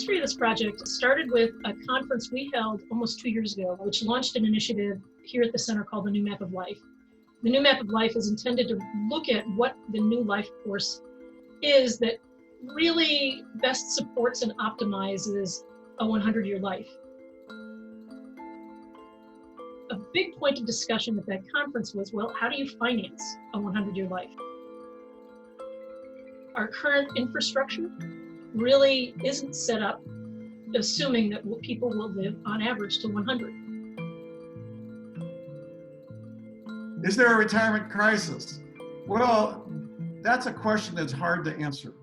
history of this project started with a conference we held almost 2 years ago, which launched an initiative here at the center called the New Map of Life. The New Map of Life is intended to look at what the new life course is that really best supports and optimizes a 100-year life. A big point of discussion at that conference was, well, how do you finance a 100-year life? Our current infrastructure really isn't set up assuming that people will live on average to 100. Is there a retirement crisis? Well, that's a question that's hard to answer.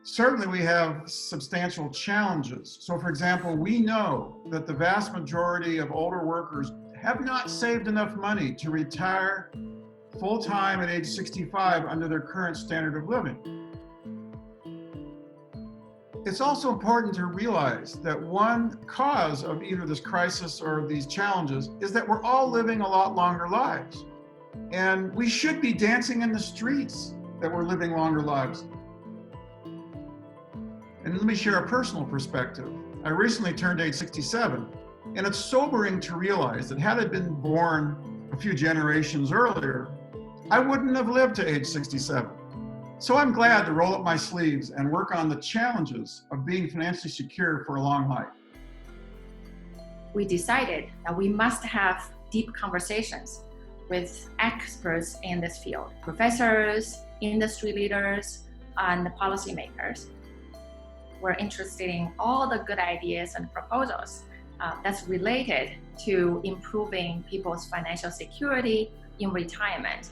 Certainly we have substantial challenges. So for example, we know that the vast majority of older workers have not saved enough money to retire full-time at age 65 under their current standard of living. It's also important to realize that one cause of either this crisis or these challenges is that we're all living a lot longer lives. And we should be dancing in the streets that we're living longer lives. And let me share a personal perspective. I recently turned age 67, and it's sobering to realize that had I been born a few generations earlier, I wouldn't have lived to age 67. So I'm glad to roll up my sleeves and work on the challenges of being financially secure for a long life. We decided that we must have deep conversations with experts in this field, professors, industry leaders, and policymakers. We're interested in all the good ideas and proposals that's related to improving people's financial security in retirement.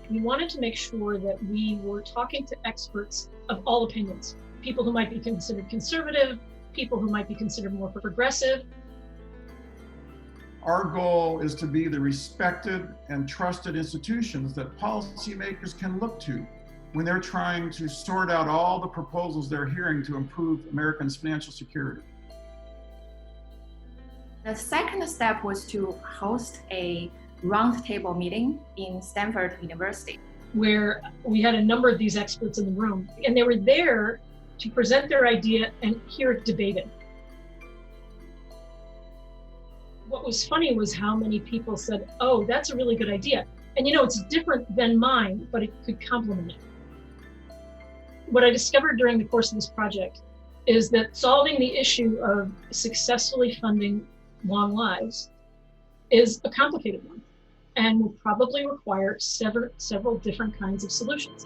We wanted to make sure that we were talking to experts of all opinions, people who might be considered conservative, people who might be considered more progressive. Our goal is to be the respected and trusted institutions that policymakers can look to when they're trying to sort out all the proposals they're hearing to improve Americans' financial security. The second step was to host a roundtable meeting in Stanford University, where we had a number of these experts in the room, and they were there to present their idea and hear it debated. What was funny was how many people said, oh, that's a really good idea. And it's different than mine, but it could complement it. What I discovered during the course of this project is that solving the issue of successfully funding long lives is a complicated one and will probably require several different kinds of solutions.